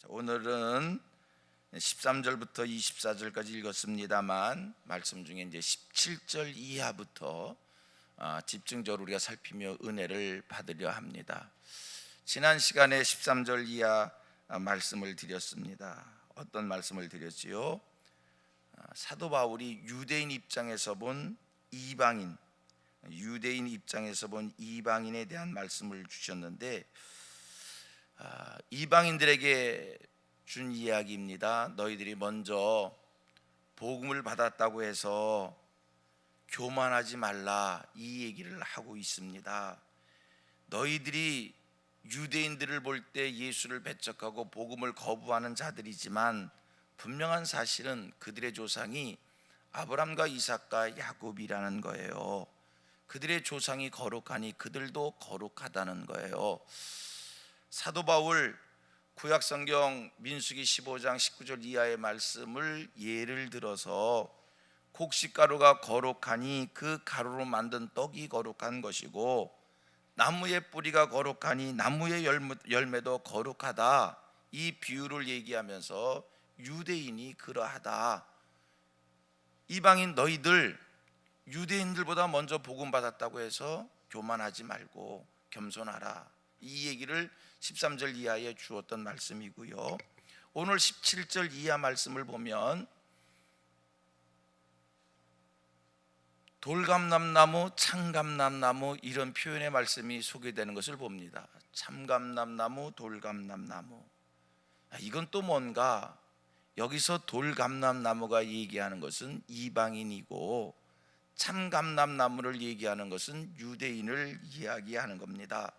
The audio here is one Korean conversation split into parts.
오늘은 13절부터 24절까지 읽었습니다만 말씀 중에 이제 17절 이하부터 집중적으로 우리가 살피며 은혜를 받으려 합니다. 지난 시간에 13절 이하 말씀을 드렸습니다. 어떤 말씀을 드렸지요? 사도 바울이 유대인 입장에서 본 이방인, 유대인 입장에서 본 이방인에 대한 말씀을 주셨는데, 이방인들에게 준 이야기입니다. 너희들이 먼저 복음을 받았다고 해서 교만하지 말라, 이 얘기를 하고 있습니다. 너희들이 유대인들을 볼 때 예수를 배척하고 복음을 거부하는 자들이지만 분명한 사실은 그들의 조상이 아브람과 이삭과 야곱이라는 거예요. 그들의 조상이 거룩하니 그들도 거룩하다는 거예요. 사도 바울 구약성경 민수기 15장 19절 이하의 말씀을 예를 들어서 곡식가루가 거룩하니 그 가루로 만든 떡이 거룩한 것이고 나무의 뿌리가 거룩하니 나무의 열매도 거룩하다, 이 비유를 얘기하면서 유대인이 그러하다, 이방인 너희들 유대인들보다 먼저 복음 받았다고 해서 교만하지 말고 겸손하라, 이 얘기를 13절 이하에 주었던 말씀이고요. 오늘 17절 이하 말씀을 보면 돌감람나무, 참감람나무, 이런 표현의 말씀이 소개되는 것을 봅니다. 참감람나무, 돌감람나무. 이건 또 뭔가, 여기서 돌감람나무가 얘기하는 것은 이방인이고 참감람나무를 얘기하는 것은 유대인을 이야기하는 겁니다.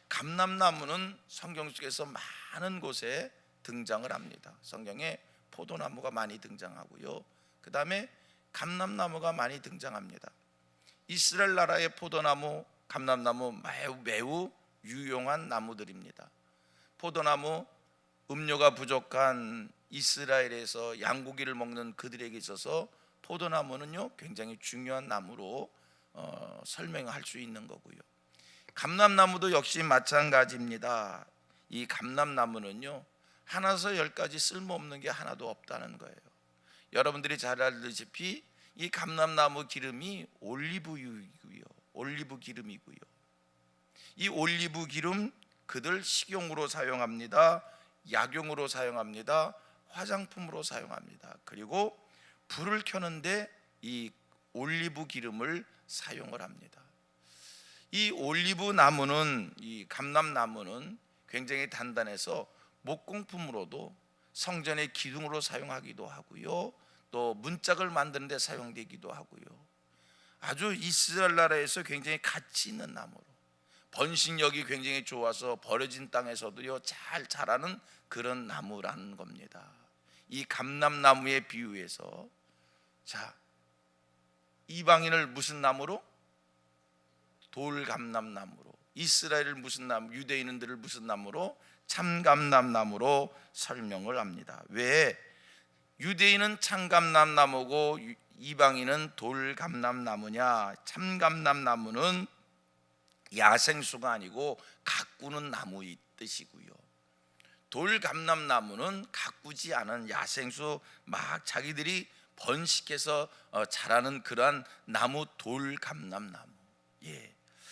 감람나무는 성경 속에서 많은 곳에 등장을 합니다. 성경에 포도나무가 많이 등장하고요, 그 다음에 감람나무가 많이 등장합니다. 이스라엘 나라의 포도나무, 감람나무 매우 유용한 나무들입니다. 포도나무, 음료가 부족한 이스라엘에서 양고기를 먹는 그들에게 있어서 포도나무는요 굉장히 중요한 나무로 설명할 수 있는 거고요. 감람나무도 역시 마찬가지입니다. 이 감람나무는요 하나서 열까지 쓸모없는 게 하나도 없다는 거예요. 여러분들이 잘 알다시피 이 감람나무 기름이 올리브유이고요, 올리브 기름이고요. 이 올리브 기름 그들 식용으로 사용합니다. 약용으로 사용합니다. 화장품으로 사용합니다. 그리고 불을 켜는데 이 올리브 기름을 사용을 합니다. 이 올리브 나무는, 이 감람나무는 굉장히 단단해서 목공품으로도 성전의 기둥으로 사용하기도 하고요, 또 문짝을 만드는 데 사용되기도 하고요, 아주 이스라엘 나라에서 굉장히 가치 있는 나무로, 번식력이 굉장히 좋아서 버려진 땅에서도요 잘 자라는 그런 나무라는 겁니다. 이 감람나무에 비유해서, 자, 이방인을 무슨 나무로? 돌감람나무로, 이스라엘을 무슨 나무, 유대인들을 무슨 나무로? 참감람나무로 설명을 합니다. 왜? 유대인은 참감람나무고 이방인은 돌감람나무냐? 참감람나무는 야생수가 아니고 가꾸는 나무의 뜻이고요, 돌감람나무는 가꾸지 않은 야생수, 막 자기들이 번식해서 자라는 그러한 나무, 돌감람나무.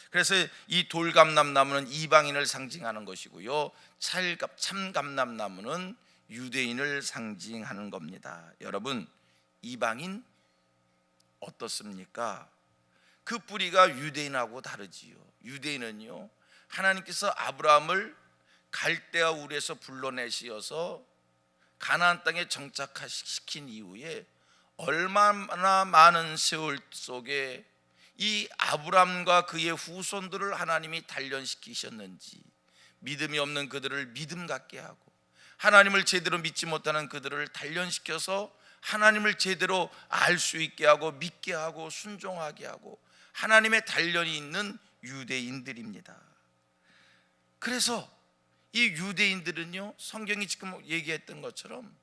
그래서 이 돌감람나무는 이방인을 상징하는 것이고요, 참감람나무는 유대인을 상징하는 겁니다. 여러분, 이방인 어떻습니까? 그 뿌리가 유대인하고 다르지요. 유대인은요 하나님께서 아브라함을 갈대아 우르에서 불러내시어서 가나안 땅에 정착시킨 이후에 얼마나 많은 세월 속에 이 아브라함과 그의 후손들을 하나님이 단련시키셨는지, 믿음이 없는 그들을 믿음 갖게 하고 하나님을 제대로 믿지 못하는 그들을 단련시켜서 하나님을 제대로 알 수 있게 하고 믿게 하고 순종하게 하고 하나님의 단련이 있는 유대인들입니다. 그래서 이 유대인들은요 성경이 지금 얘기했던 것처럼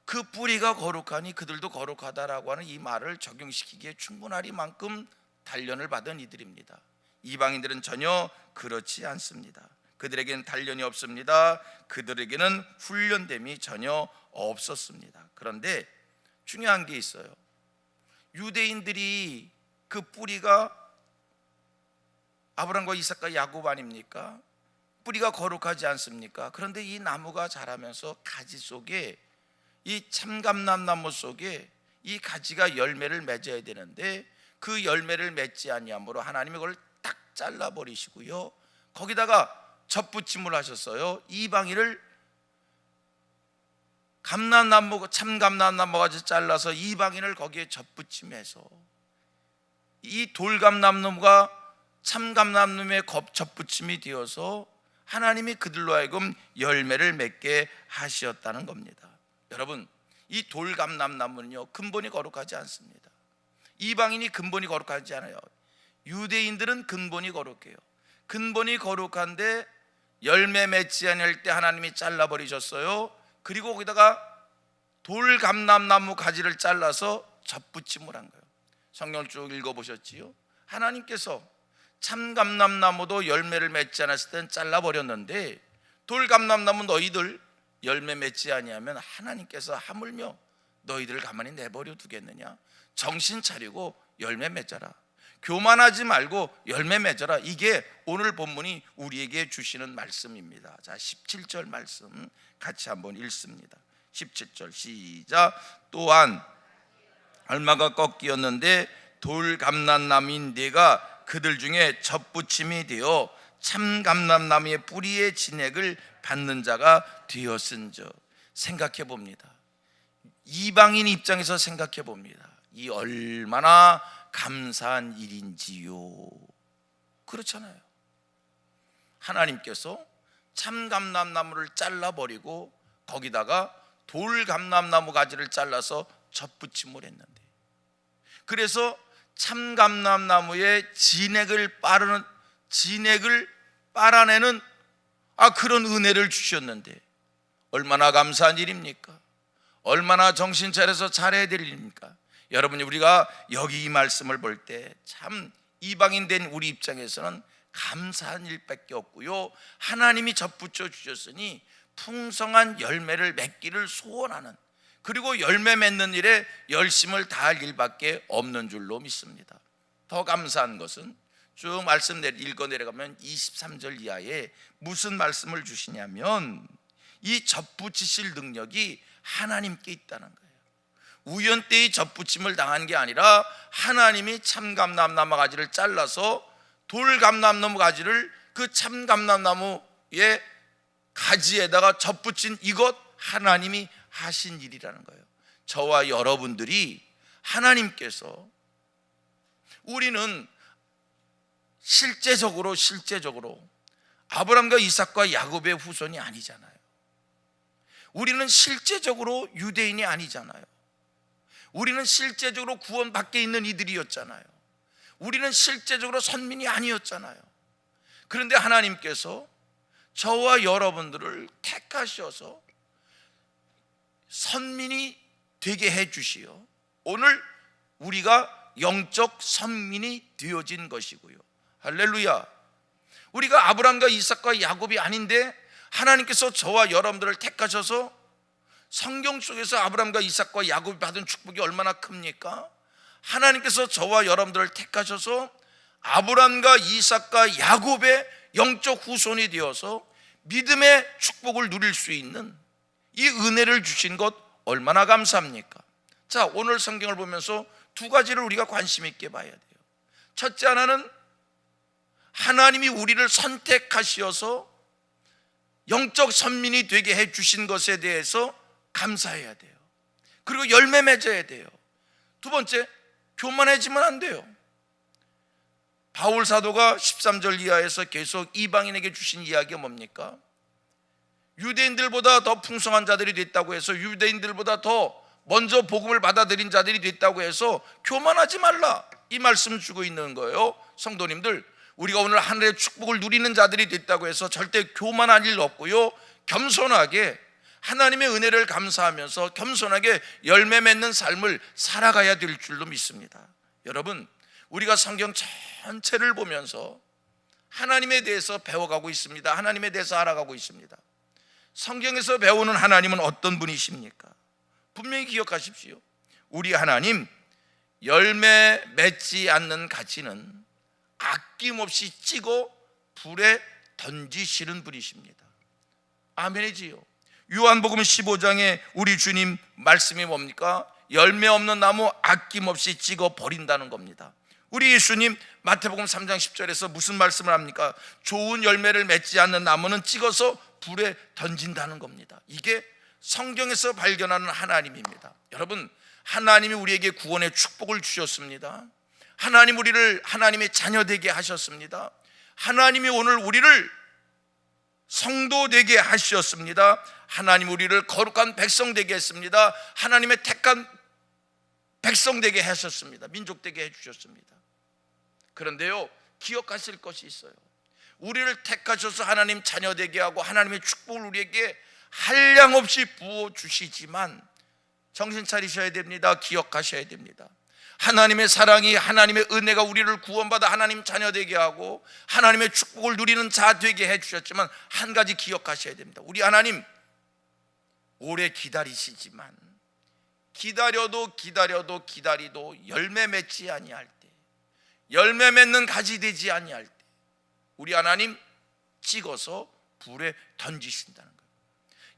그 뿌리가 거룩하니 그들도 거룩하다라고 하는 이 말을 적용시키기에 충분하리만큼 단련을 받은 이들입니다. 이방인들은 전혀 그렇지 않습니다. 그들에게는 단련이 없습니다. 그들에게는 훈련됨이 전혀 없었습니다. 그런데 중요한 게 있어요. 유대인들이 그 뿌리가 아브라함과 이삭과 야곱 아닙니까? 뿌리가 거룩하지 않습니까? 그런데 이 나무가 자라면서 가지 속에, 이 참감람나무 속에 이 가지가 열매를 맺어야 되는데 그 열매를 맺지 아니함으로 하나님이 그걸 딱 잘라버리시고요, 거기다가 접붙임을 하셨어요. 이방인을 참감람나무 가지 잘라서 이방인을 거기에 접붙임해서 이 돌감람나무가 참감람나무에 접붙임이 되어서 하나님이 그들로 하여금 열매를 맺게 하셨다는 겁니다. 여러분, 이 돌감람나무는요 근본이 거룩하지 않습니다. 이방인이 근본이 거룩하지 않아요. 유대인들은 근본이 거룩해요. 근본이 거룩한데 열매 맺지 않을 때 하나님이 잘라버리셨어요. 그리고 거기다가 돌감람나무 가지를 잘라서 접붙임을 한 거예요. 성경을 쭉 읽어보셨지요? 하나님께서 참감람나무도 열매를 맺지 않았을 때는 잘라버렸는데 돌감람나무 너희들 열매 맺지 아니하면 하나님께서 하물며 너희들을 가만히 내버려 두겠느냐? 정신 차리고 열매 맺어라. 교만하지 말고 열매 맺어라. 이게 오늘 본문이 우리에게 주시는 말씀입니다. 자, 17절 말씀 같이 한번 읽습니다. 17절 시작. 또한 얼마가 꺾이었는데 돌감람나무인 네가 그들 중에 접붙임이 되어 참감람나무의 뿌리의 진액을 받는 자가 되었은즉. 생각해 봅니다. 이방인 입장에서 생각해 봅니다. 이 얼마나 감사한 일인지요. 그렇잖아요. 하나님께서 참감람나무를 잘라버리고 거기다가 돌감람나무 가지를 잘라서 접붙임을 했는데, 그래서 참감람나무의 진액을 빨아내는 그런 은혜를 주셨는데 얼마나 감사한 일입니까? 얼마나 정신 차려서 잘해야 될 일입니까? 여러분이 우리가 여기 이 말씀을 볼 때 참 이방인 된 우리 입장에서는 감사한 일밖에 없고요, 하나님이 접붙여 주셨으니 풍성한 열매를 맺기를 소원하는, 그리고 열매 맺는 일에 열심을 다할 일밖에 없는 줄로 믿습니다. 더 감사한 것은 쭉 말씀 읽어 내려가면 23절 이하에 무슨 말씀을 주시냐면 이 접붙이실 능력이 하나님께 있다는 거예요. 우연때의 접붙임을 당한 게 아니라 하나님이 참감람나무 가지를 잘라서 돌감람나무 가지를 그 참감람나무의 가지에다가 접붙인 이것 하나님이 하신 일이라는 거예요. 저와 여러분들이 하나님께서, 우리는 실제적으로 아브라함과 이삭과 야곱의 후손이 아니잖아요. 우리는 실제적으로 유대인이 아니잖아요. 우리는 실제적으로 구원 밖에 있는 이들이었잖아요. 우리는 실제적으로 선민이 아니었잖아요. 그런데 하나님께서 저와 여러분들을 택하셔서 선민이 되게 해주시어 오늘 우리가 영적 선민이 되어진 것이고요. 할렐루야. 우리가 아브라함과 이삭과 야곱이 아닌데 하나님께서 저와 여러분들을 택하셔서, 성경 속에서 아브라함과 이삭과 야곱이 받은 축복이 얼마나 큽니까? 하나님께서 저와 여러분들을 택하셔서 아브라함과 이삭과 야곱의 영적 후손이 되어서 믿음의 축복을 누릴 수 있는 이 은혜를 주신 것 얼마나 감사합니까? 자, 오늘 성경을 보면서 두 가지를 우리가 관심 있게 봐야 돼요. 첫째 하나는 하나님이 우리를 선택하시어서 영적 선민이 되게 해주신 것에 대해서 감사해야 돼요. 그리고 열매 맺어야 돼요. 두 번째, 교만해지면 안 돼요. 바울 사도가 13절 이하에서 계속 이방인에게 주신 이야기가 뭡니까? 유대인들보다 더 풍성한 자들이 됐다고 해서, 유대인들보다 더 먼저 복음을 받아들인 자들이 됐다고 해서 교만하지 말라, 이 말씀을 주고 있는 거예요. 성도님들, 우리가 오늘 하늘의 축복을 누리는 자들이 됐다고 해서 절대 교만할 일 없고요, 겸손하게 하나님의 은혜를 감사하면서 겸손하게 열매 맺는 삶을 살아가야 될 줄로 믿습니다. 여러분, 우리가 성경 전체를 보면서 하나님에 대해서 배워가고 있습니다. 하나님에 대해서 알아가고 있습니다. 성경에서 배우는 하나님은 어떤 분이십니까? 분명히 기억하십시오. 우리 하나님, 열매 맺지 않는 가지는 아낌없이 찌고 불에 던지시는 분이십니다. 아멘이지요. 요한복음 15장에 우리 주님 말씀이 뭡니까? 열매 없는 나무 아낌없이 찍어 버린다는 겁니다. 우리 예수님 마태복음 3장 10절에서 무슨 말씀을 합니까? 좋은 열매를 맺지 않는 나무는 찍어서 불에 던진다는 겁니다. 이게 성경에서 발견하는 하나님입니다. 여러분, 하나님이 우리에게 구원의 축복을 주셨습니다. 하나님 우리를 하나님의 자녀 되게 하셨습니다. 하나님이 오늘 우리를 성도 되게 하셨습니다. 하나님 우리를 거룩한 백성 되게 했습니다. 하나님의 택한 백성 되게 하셨습니다. 민족 되게 해주셨습니다. 그런데요, 기억하실 것이 있어요. 우리를 택하셔서 하나님 자녀 되게 하고 하나님의 축복을 우리에게 한량없이 부어주시지만 정신 차리셔야 됩니다. 기억하셔야 됩니다. 하나님의 사랑이, 하나님의 은혜가 우리를 구원받아 하나님 자녀 되게 하고 하나님의 축복을 누리는 자 되게 해주셨지만 한 가지 기억하셔야 됩니다. 우리 하나님 오래 기다리시지만 기다려도 열매 맺지 아니할 때, 열매 맺는 가지 되지 아니할 때 우리 하나님 찍어서 불에 던지신다는 거예요.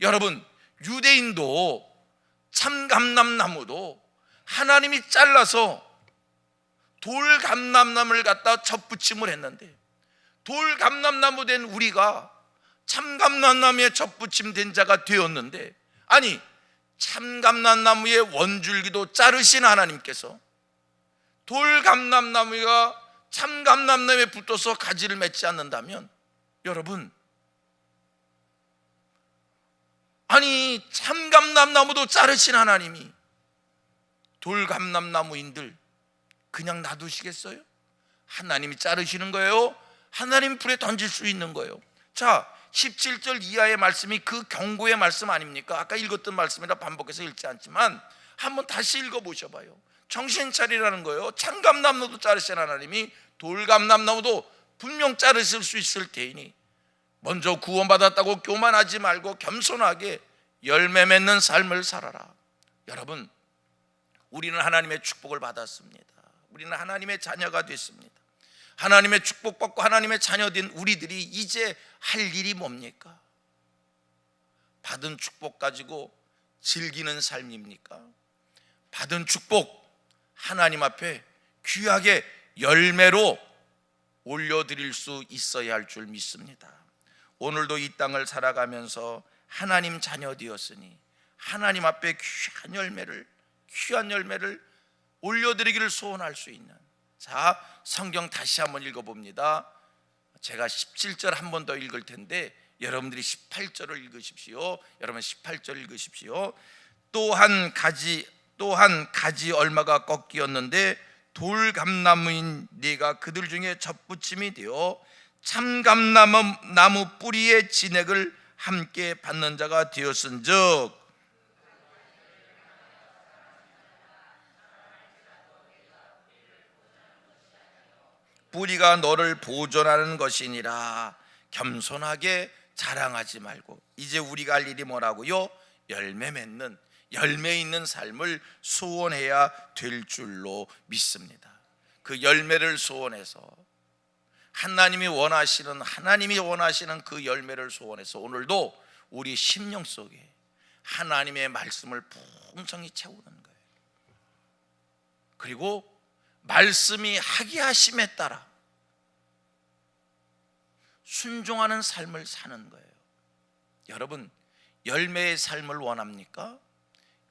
여러분, 유대인도 참감람나무도 하나님이 잘라서 돌감람나무를 갖다 접붙임을 했는데, 돌감람나무 된 우리가 참감람나무에 접붙임 된 자가 되었는데, 아니 참감람나무의 원줄기도 자르신 하나님께서 돌감람나무가 참감람나무에 붙어서 가지를 맺지 않는다면, 여러분, 아니 참감람나무도 자르신 하나님이 돌감람나무인들 그냥 놔두시겠어요? 하나님이 자르시는 거예요. 하나님 불에 던질 수 있는 거예요. 자, 17절 이하의 말씀이 그 경고의 말씀 아닙니까? 아까 읽었던 말씀이라 반복해서 읽지 않지만 한번 다시 읽어보셔봐요. 정신 차리라는 거예요. 참감람나무도 자르신 하나님이 돌감람나무도 분명 자르실 수 있을 테이니 먼저 구원받았다고 교만하지 말고 겸손하게 열매 맺는 삶을 살아라. 여러분, 우리는 하나님의 축복을 받았습니다. 우리는 하나님의 자녀가 됐습니다. 하나님의 축복받고 하나님의 자녀된 우리들이 이제 할 일이 뭡니까? 받은 축복 가지고 즐기는 삶입니까? 받은 축복 하나님 앞에 귀하게 열매로 올려드릴 수 있어야 할 줄 믿습니다. 오늘도 이 땅을 살아가면서 하나님 자녀 되었으니 하나님 앞에 귀한 열매를 올려드리기를 소원할 수 있는, 자, 성경 다시 한번 읽어봅니다. 제가 17절 한 번 더 읽을 텐데 여러분들이 18절을 읽으십시오. 여러분 18절 읽으십시오. 또 한 가지 얼마가 꺾이었는데 돌감나무인 네가 그들 중에 접붙임이 되어 참감나무 뿌리의 진액을 함께 받는 자가 되었은즉, 뿌리가 너를 보존하는 것이니라. 겸손하게 자랑하지 말고 이제 우리가 할 일이 뭐라고요? 열매 있는 삶을 소원해야 될 줄로 믿습니다. 그 열매를 소원해서 하나님이 원하시는 그 열매를 소원해서 오늘도 우리 심령 속에 하나님의 말씀을 풍성히 채우는 거예요. 그리고 말씀이 하게 하심에 따라 순종하는 삶을 사는 거예요. 여러분, 열매의 삶을 원합니까?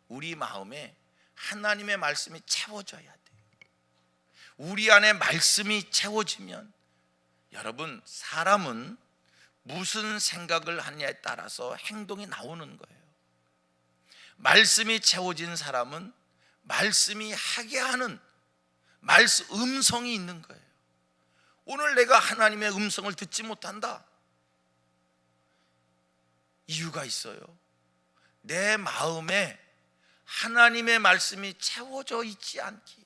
우리 마음에 하나님의 말씀이 채워져야 돼요. 우리 안에 말씀이 채워지면, 여러분, 사람은 무슨 생각을 하냐에 따라서 행동이 나오는 거예요. 말씀이 채워진 사람은 말씀이 하게 하는 음성이 있는 거예요. 오늘 내가 하나님의 음성을 듣지 못한다. 이유가 있어요. 내 마음에 하나님의 말씀이 채워져 있지 않기에,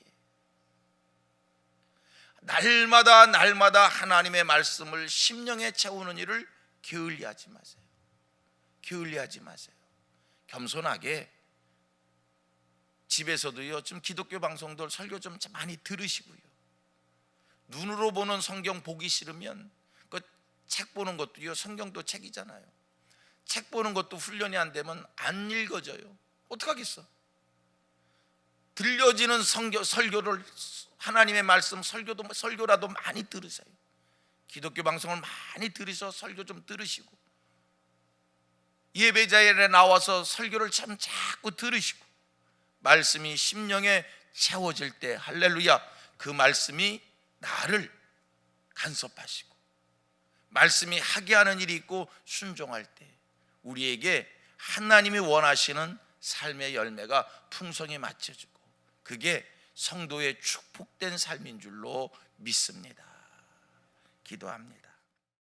날마다 하나님의 말씀을 심령에 채우는 일을 게을리하지 마세요. 게을리하지 마세요. 겸손하게 집에서도요, 좀 기독교 방송들 설교 좀 많이 들으시고요, 눈으로 보는 성경 보기 싫으면 그 책 보는 것도요, 성경도 책이잖아요. 책 보는 것도 훈련이 안 되면 안 읽어져요. 어떡하겠어? 들려지는 설교를, 하나님의 말씀 설교라도 많이 들으세요. 기독교 방송을 많이 들으셔서 설교 좀 들으시고, 예배자에 나와서 설교를 참 자꾸 들으시고, 말씀이 심령에 채워질 때 할렐루야, 그 말씀이 나를 간섭하시고 말씀이 하게 하는 일이 있고 순종할 때 우리에게 하나님이 원하시는 삶의 열매가 풍성히 맺혀지고, 그게 성도의 축복된 삶인 줄로 믿습니다. 기도합니다.